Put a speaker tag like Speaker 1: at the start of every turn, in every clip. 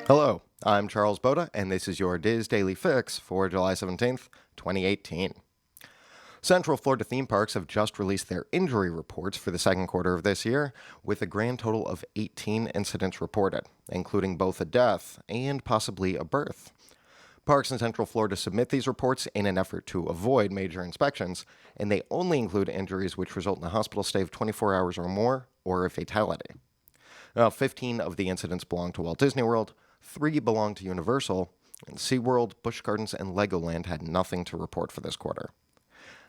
Speaker 1: Hello, I'm Charles Boda, and this is your Diz Daily Fix for July 17th, 2018. Central Florida theme parks have just released their injury reports for the second quarter of this year, with a grand total of 18 incidents reported, including both a death and possibly a birth. Parks in Central Florida submit these reports in an effort to avoid major inspections, and they only include injuries which result in a hospital stay of 24 hours or more, or a fatality. Now, 15 of the incidents belong to Walt Disney World, 3 belong to Universal, and SeaWorld, Busch Gardens, and Legoland had nothing to report for this quarter.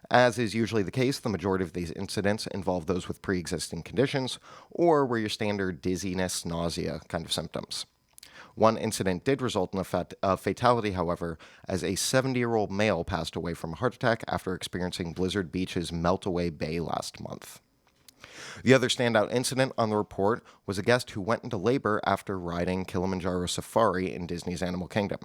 Speaker 1: As is usually the case, the majority of these incidents involve those with pre-existing conditions or were your standard dizziness, nausea kind of symptoms. One incident did result in a fatality, however, as a 70-year-old male passed away from a heart attack after experiencing Blizzard Beach's Meltaway Bay last month. The other standout incident on the report was a guest who went into labor after riding Kilimanjaro Safari in Disney's Animal Kingdom.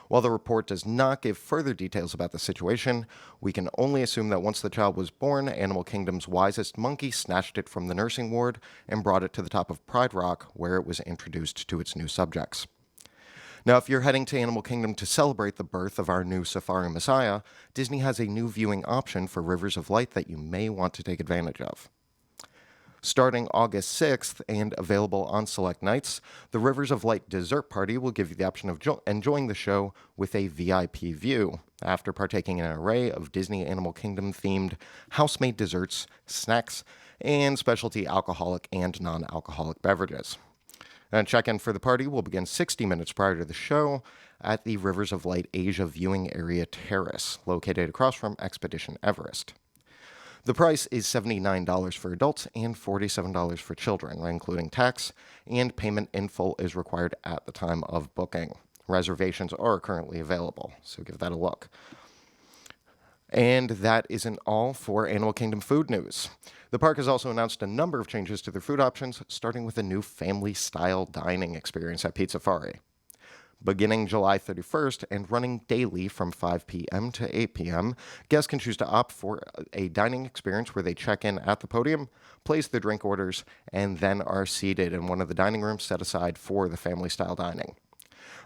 Speaker 1: While the report does not give further details about the situation, we can only assume that once the child was born, Animal Kingdom's wisest monkey snatched it from the nursing ward and brought it to the top of Pride Rock, where it was introduced to its new subjects. Now, if you're heading to Animal Kingdom to celebrate the birth of our new Safari Messiah, Disney has a new viewing option for Rivers of Light that you may want to take advantage of. Starting August 6th and available on select nights, the Rivers of Light dessert party will give you the option of enjoying the show with a VIP view after partaking in an array of Disney Animal Kingdom themed house-made desserts, snacks, and specialty alcoholic and non-alcoholic beverages. And check-in for the party will begin 60 minutes prior to the show at the Rivers of Light Asia Viewing Area Terrace, located across from Expedition Everest. The price is $79 for adults and $47 for children, including tax, and payment in full is required at the time of booking. Reservations are currently available, so give that a look. And that isn't all for Animal Kingdom food news. The park has also announced a number of changes to their food options, starting with a new family-style dining experience at Pizzafari. Beginning July 31st and running daily from 5 p.m. to 8 p.m., guests can choose to opt for a dining experience where they check in at the podium, place their drink orders, and then are seated in one of the dining rooms set aside for the family-style dining.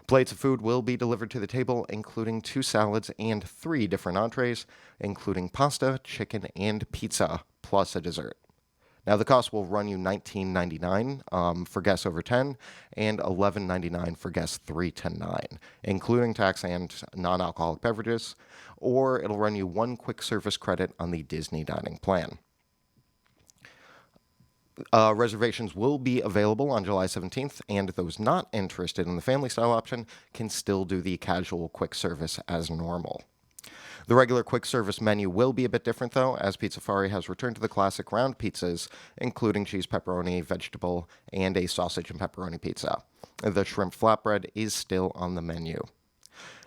Speaker 1: Plates of food will be delivered to the table, including 2 salads and 3 different entrees, including pasta, chicken, and pizza, plus a dessert. Now, the cost will run you $19.99 for guests over 10 and $11.99 for guests 3 to 9, including tax and non-alcoholic beverages, or it'll run you 1 quick service credit on the Disney dining plan. Reservations will be available on July 17th, and those not interested in the family-style option can still do the casual quick service as normal. The regular quick service menu will be a bit different, though, as Pizzafari has returned to the classic round pizzas, including cheese pepperoni, vegetable, and a sausage and pepperoni pizza. The shrimp flatbread is still on the menu.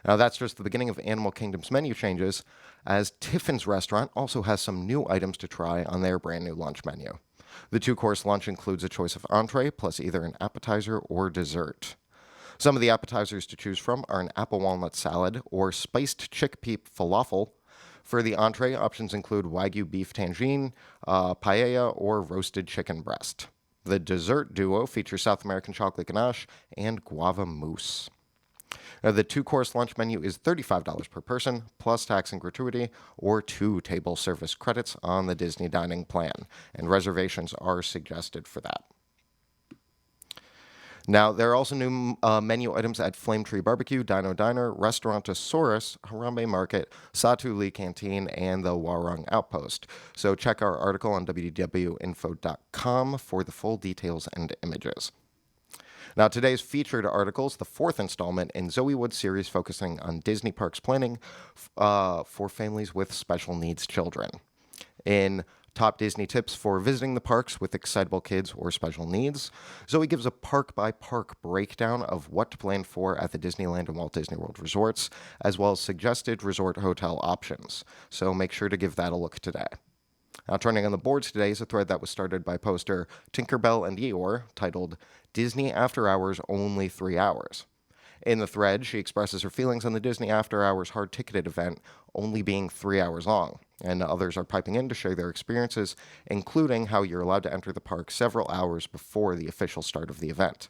Speaker 1: Now, that's just the beginning of Animal Kingdom's menu changes, as Tiffin's restaurant also has some new items to try on their brand new lunch menu. The 2-course lunch includes a choice of entree, plus either an appetizer or dessert. Some of the appetizers to choose from are an apple walnut salad or spiced chickpea falafel. For the entree, options include Wagyu beef tangine, paella, or roasted chicken breast. The dessert duo features South American chocolate ganache and guava mousse. The 2-course lunch menu is $35 per person, plus tax and gratuity, or 2 table service credits on the Disney dining plan, and reservations are suggested for that. Now, there are also new menu items at Flame Tree Barbecue, Dino Diner, Restaurantosaurus, Harambe Market, Satu Lee Canteen, and the Warung Outpost. So check our article on www.info.com for the full details and images. Now, today's featured article is the 4th installment in Zoe Wood's series focusing on Disney Parks planning for families with special needs children. In Top Disney Tips for Visiting the Parks with Excitable Kids or Special Needs, Zoe gives a park-by-park breakdown of what to plan for at the Disneyland and Walt Disney World resorts, as well as suggested resort hotel options. So make sure to give that a look today. Now, trending on the boards today is a thread that was started by poster Tinkerbell and Eeyore, titled Disney After Hours Only 3 Hours. In the thread, she expresses her feelings on the Disney After Hours hard-ticketed event only being 3 hours long, and others are piping in to share their experiences, including how you're allowed to enter the park several hours before the official start of the event.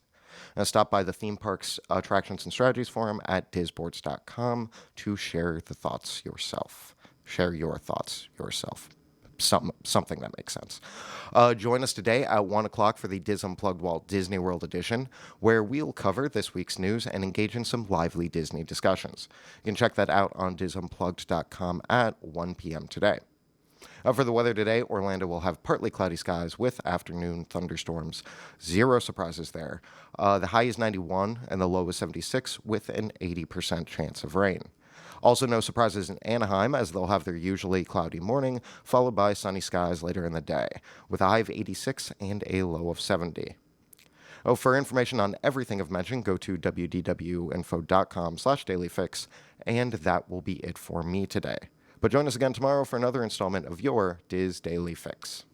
Speaker 1: Stop by the Theme Parks Attractions and Strategies Forum at disboards.com to share the thoughts yourself. Share your thoughts yourself. Something that makes sense. Join us today at 1 o'clock for the Diz Unplugged Walt Disney World edition, where we'll cover this week's news and engage in some lively Disney discussions. You can check that out on disunplugged.com at 1 p.m. today. For the weather today, Orlando will have partly cloudy skies with afternoon thunderstorms. Zero surprises there. The high is 91 and the low is 76 with an 80% chance of rain. Also, no surprises in Anaheim, as they'll have their usually cloudy morning, followed by sunny skies later in the day, with a high of 86 and a low of 70. For information on everything I've mentioned, go to wdwinfo.com/dailyfix, and that will be it for me today. But join us again tomorrow for another installment of your Diz Daily Fix.